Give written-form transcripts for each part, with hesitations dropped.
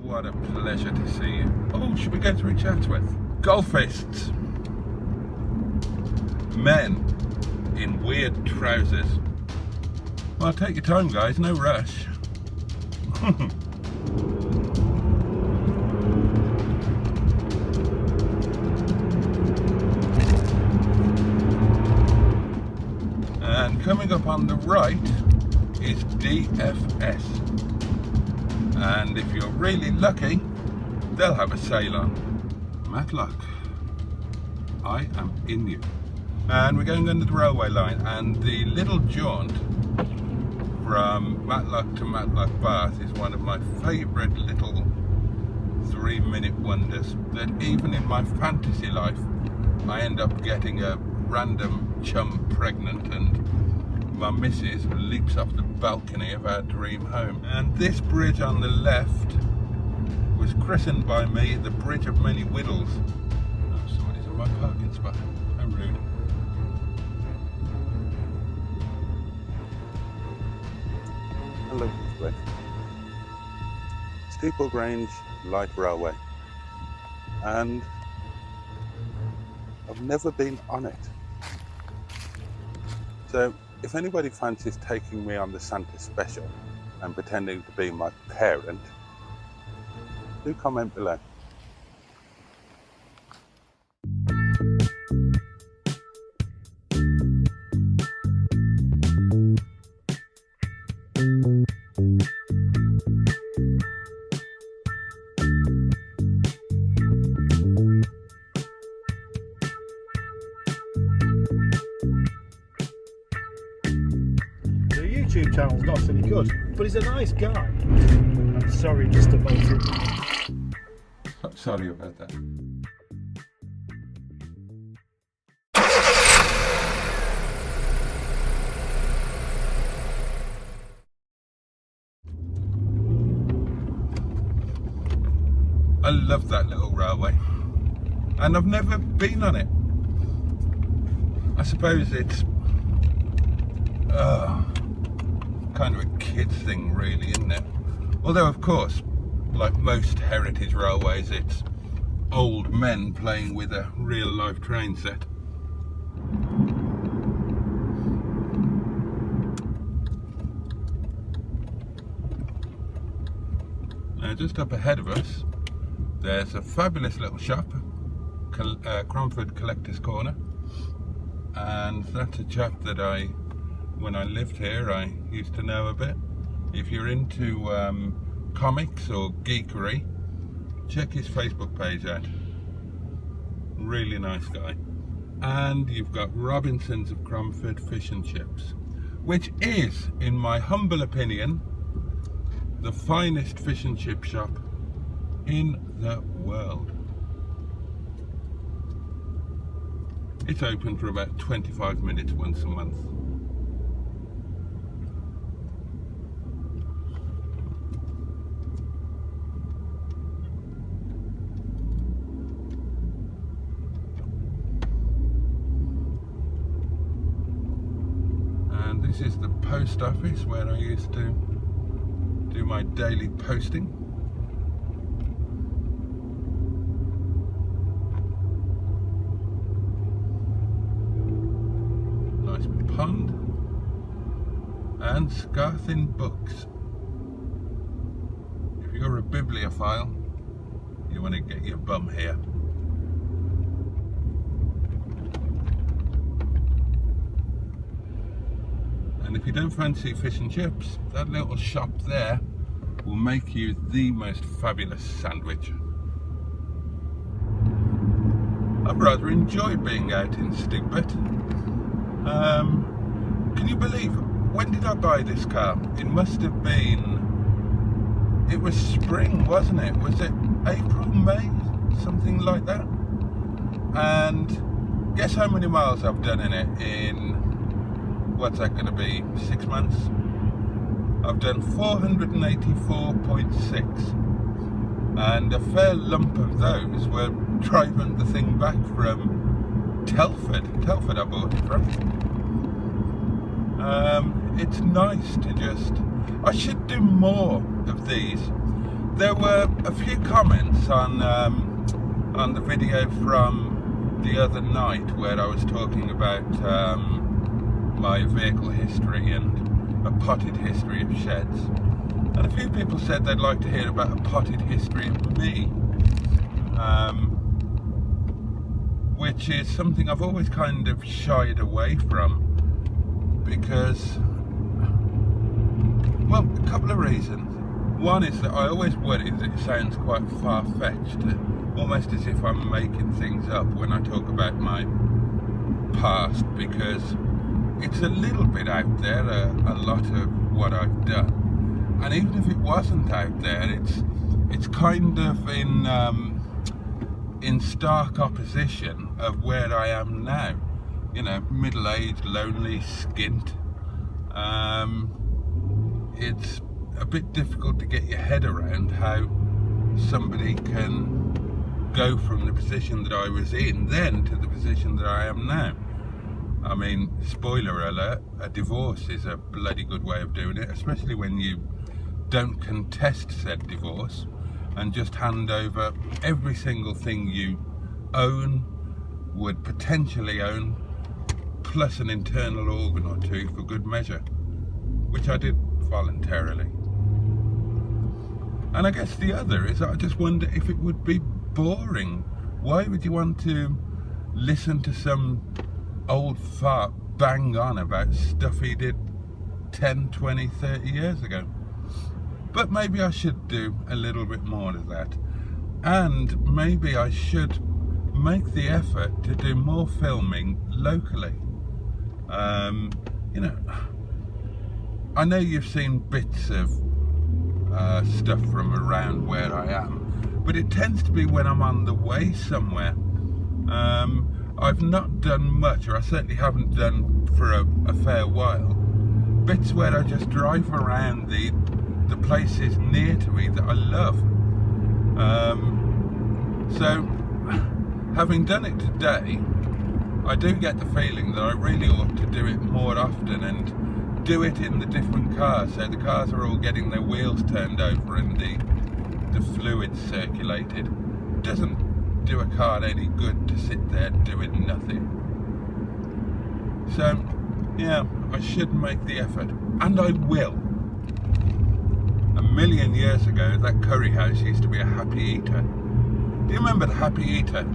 What a pleasure to see you. Oh, should we go through Chatsworth? Golfists. Men in weird trousers. Well, take your time, guys, no rush. And coming up on the right is DFS. And if you're really lucky, they'll have a sale on. Matlock, I am in you. And we're going under the railway line, and the little jaunt from Matlock to Matlock Bath is one of my favourite little 3-minute wonders that even in my fantasy life I end up getting a random chum pregnant and my missus leaps off the balcony of our dream home. And this bridge on the left was christened by me the Bridge of Many Widdles. Oh, somebody's in my parking spot. How rude. Hello, Heathcliff. Steeple Grange Light Railway. And I've never been on it. So if anybody fancies taking me on the Santa special and pretending to be my parent, do comment below. YouTube channel's not any good, but he's a nice guy. I'm sorry just about it. Sorry about that. I love that little railway, and I've never been on it. I suppose it's kind of a kid's thing really, isn't it? Although of course, like most heritage railways, it's old men playing with a real life train set. Now just up ahead of us there's a fabulous little shop, Cromford Collector's Corner, and that's a chap that when I lived here, I used to know a bit. If you're into comics or geekery, check his Facebook page out. Really nice guy. And you've got Robinson's of Cromford Fish and Chips, which is, in my humble opinion, the finest fish and chip shop in the world. It's open for about 25 minutes once a month. This is the post office where I used to do my daily posting. Nice pond and Scarthin books. If you're a bibliophile, you want to get your bum here. And if you don't fancy fish and chips, that little shop there will make you the most fabulous sandwich. I've rather enjoyed being out in Stepspeed. Can you believe, when did I buy this car? It must have been, it was spring, wasn't it? Was it April, May? Something like that. And guess how many miles I've done in it in, what's that going to be, 6 months? I've done 484.6, and a fair lump of those were driving the thing back from Telford I bought it from. it's nice to just... I should do more of these. There were a few comments on the video from the other night where I was talking about my vehicle history and a potted history of sheds. And a few people said they'd like to hear about a potted history of me. Which is something I've always kind of shied away from because, well, a couple of reasons. One is that I always worry that it sounds quite far-fetched, almost as if I'm making things up when I talk about my past, because it's a little bit out there, a lot of what I've done. And even if it wasn't out there, it's kind of in stark opposition of where I am now. You know, middle-aged, lonely, skint. It's a bit difficult to get your head around how somebody can go from the position that I was in then to the position that I am now. I mean, spoiler alert, a divorce is a bloody good way of doing it, especially when you don't contest said divorce and just hand over every single thing you own, would potentially own, plus an internal organ or two for good measure, which I did voluntarily. And I guess the other is I just wonder if it would be boring. Why would you want to listen to some old fart bang on about stuff he did 10, 20, 30 years ago? But maybe I should do a little bit more of that. And maybe I should make the effort to do more filming locally. You know, I know you've seen bits of stuff from around where I am, but it tends to be when I'm on the way somewhere. I've not done much, or I certainly haven't done for a fair while, bits where I just drive around the places near to me that I love. So, having done it today, I do get the feeling that I really ought to do it more often and do it in the different cars, so the cars are all getting their wheels turned over and the fluids circulated. It doesn't do a car any good to sit there doing nothing. So, yeah, I should make the effort, and I will. A million years ago, that curry house used to be a Happy Eater. Do you remember the Happy Eater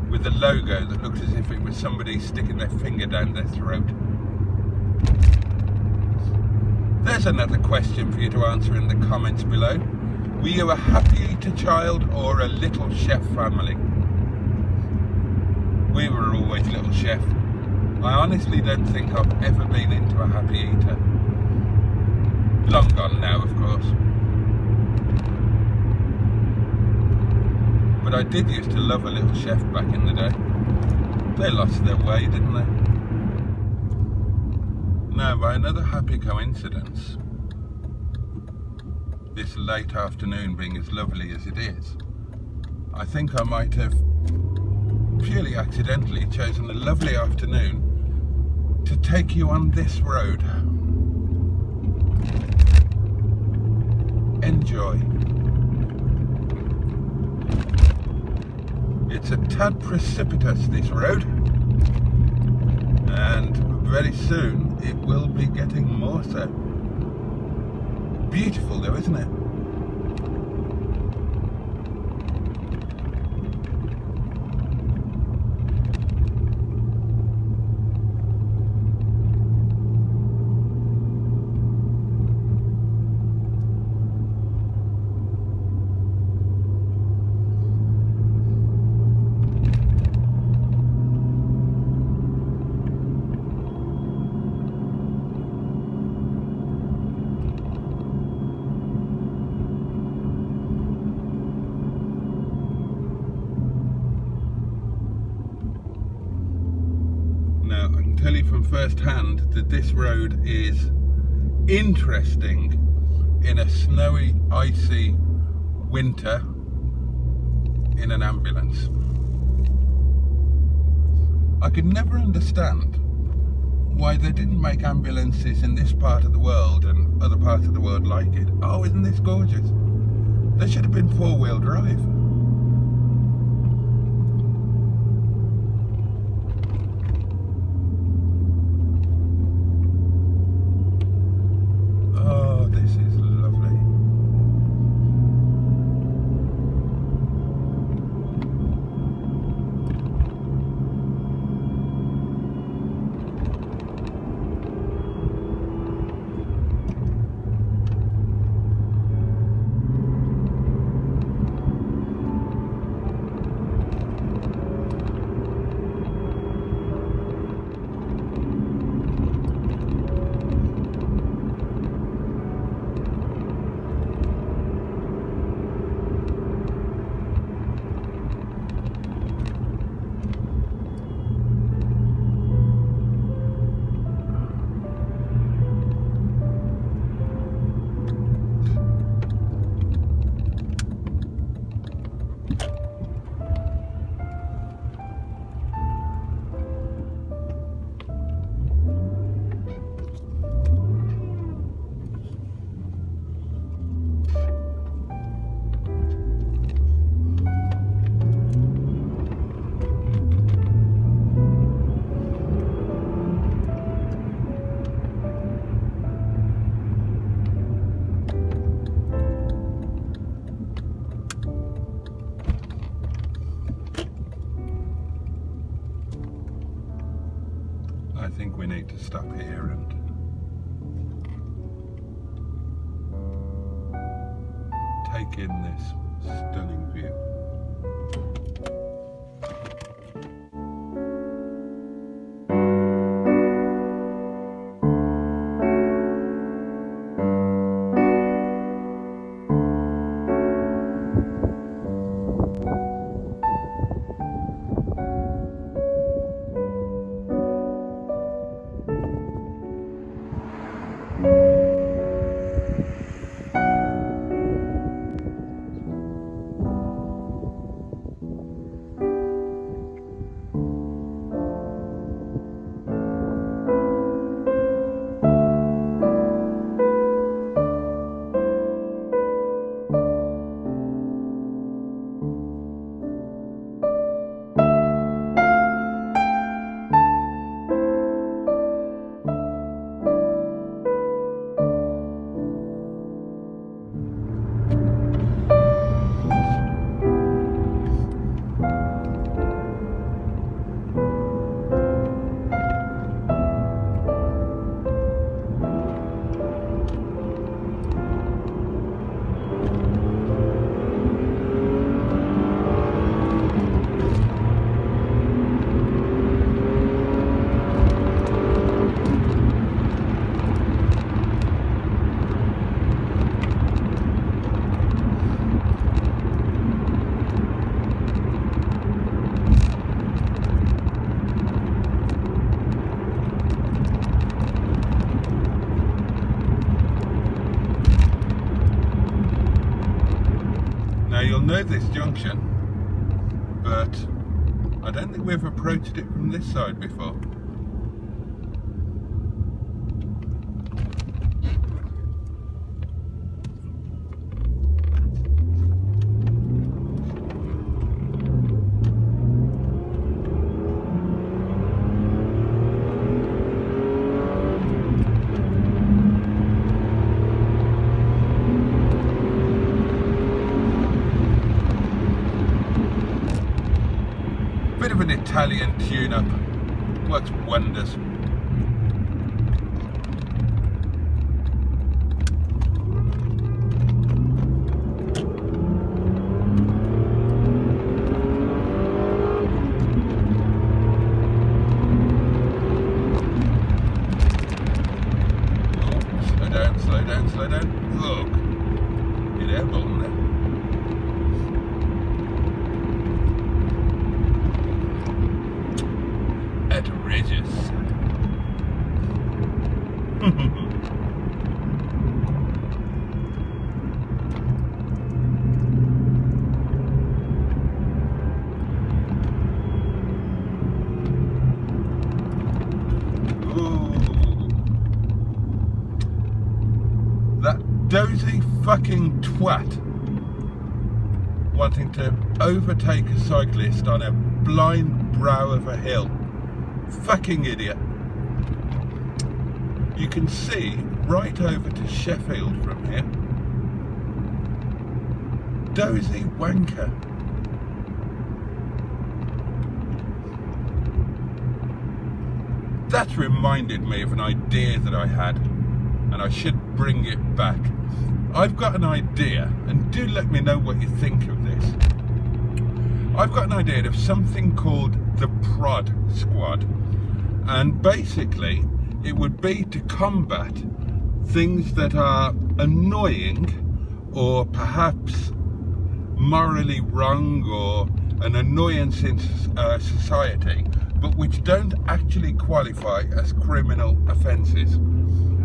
with the logo that looked as if it was somebody sticking their finger down their throat? There's another question for you to answer in the comments below. Were you a Happy Eater child or a Little Chef family? We were always Little Chef. I honestly don't think I've ever been into a Happy Eater. Long gone now, of course. But I did used to love a Little Chef back in the day. They lost their way, didn't they? Now, by another happy coincidence, this late afternoon being as lovely as it is, I think I might have purely accidentally chosen a lovely afternoon to take you on this road. Enjoy. It's a tad precipitous, this road, and very soon it will be getting more so. Beautiful though, isn't it? Tell you from first hand that this road is interesting in a snowy, icy winter in an ambulance. I could never understand why they didn't make ambulances in this part of the world and other parts of the world like it. Oh, isn't this gorgeous? They should have been four-wheel drive. Oh, this is lovely. I think we need to stop here and take in this stunning view. You'll know this junction, but I don't think we've approached it from this side before. Bit of an Italian tune-up, works wonders. Oh, slow down, slow down. Look, get airborne there. Outrageous. Ooh. dozy fucking twat wanting to overtake a cyclist on a blind brow of a hill. Fucking idiot. You can see right over to Sheffield from here. Dozy wanker. That's reminded me of an idea that I had, and I should bring it back. I've got an idea, and do let me know what you think of this. I've got an idea of something called the Prod Squad, and basically it would be to combat things that are annoying or perhaps morally wrong or an annoyance in society, but which don't actually qualify as criminal offences.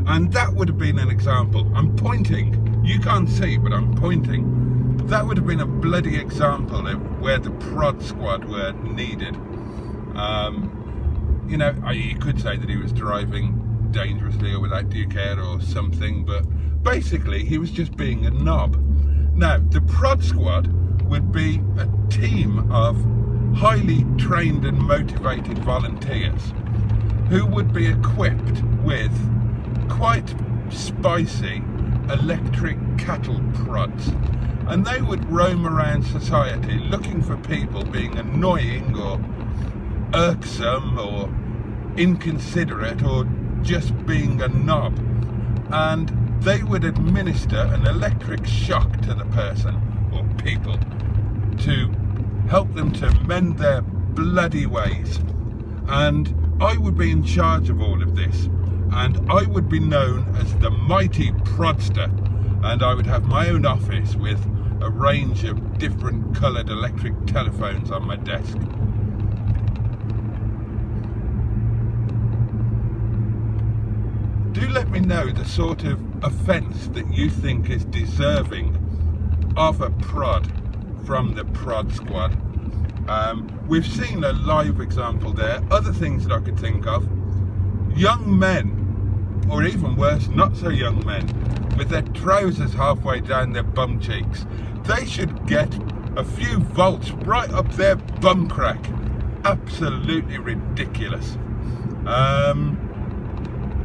And that would have been an example. I'm pointing. You can't see, but I'm pointing. That would have been a bloody example of where the Prod Squad were needed. You know, you could say that he was driving dangerously or without due care or something, but basically he was just being a knob. Now, the Prod Squad would be a team of highly trained and motivated volunteers who would be equipped with quite spicy electric cattle prods, and they would roam around society looking for people being annoying or irksome or inconsiderate or just being a knob, and they would administer an electric shock to the person or people to help them to mend their bloody ways. And I would be in charge of all of this, and I would be known as the mighty Prodster, and I would have my own office with a range of different coloured electric telephones on my desk. Do let me know the sort of offence that you think is deserving of a prod from the Prod Squad. We've seen a live example there. Other things that I could think of: young men, or even worse, not so young men, with their trousers halfway down their bum cheeks. They should get a few volts right up their bum crack. Absolutely ridiculous.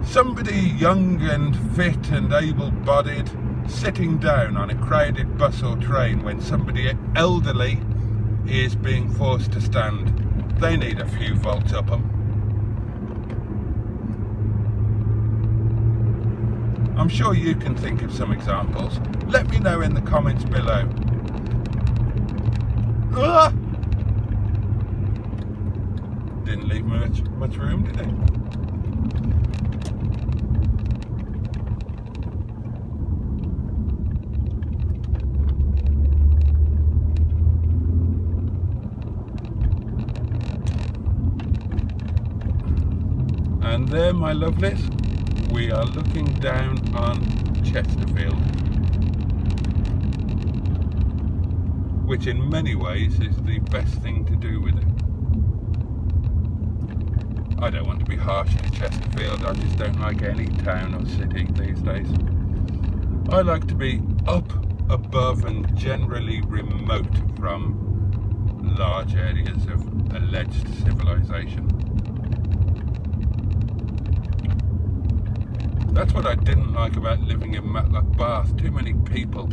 Somebody young and fit and able-bodied sitting down on a crowded bus or train when somebody elderly is being forced to stand. They need a few volts up them. I'm sure you can think of some examples. Let me know in the comments below. Ah! Didn't leave much room, did it? And there, my lovelies, we are looking down on Chesterfield, which in many ways is the best thing to do with it. I don't want to be harsh to Chesterfield, I just don't like any town or city these days. I like to be up, above and generally remote from large areas of alleged civilization. That's what I didn't like about living in Matlock, Bath. Too many people,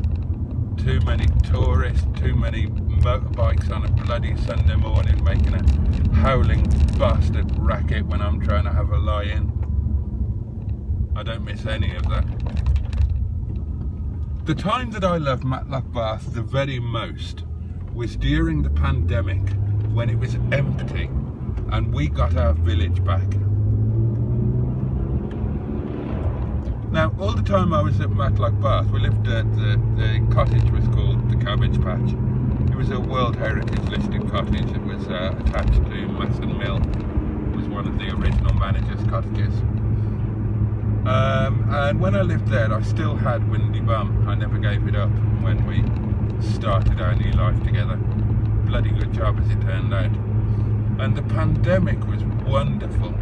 too many tourists, too many motorbikes on a bloody Sunday morning making a howling bastard racket when I'm trying to have a lie-in. I don't miss any of that. The time that I loved Matlock, Bath the very most was during the pandemic, when it was empty and we got our village back. Now, all the time I was at Matlock, Bath, we lived at the cottage was called the Cabbage Patch. It was a World Heritage listed cottage. It was attached to Masson Mill. It was one of the original managers' cottages. And when I lived there, I still had Windy Bum. I never gave it up when we started our new life together. Bloody good job, as it turned out. And the pandemic was wonderful.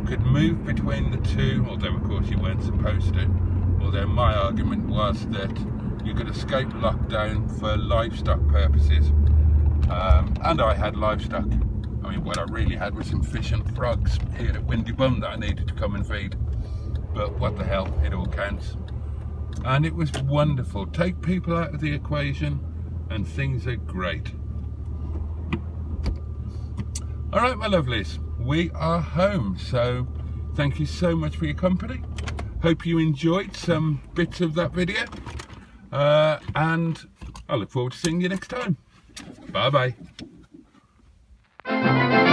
Could move between the two, although of course you weren't supposed to, although my argument was that you could escape lockdown for livestock purposes. And I had livestock. I mean, what I really had was some fish and frogs here at Windy Bum that I needed to come and feed. But what the hell, it all counts. And it was wonderful. Take people out of the equation and things are great. All right, my lovelies, we are home. So thank you so much for your company. Hope you enjoyed some bits of that video. And I look forward to seeing you next time. Bye bye.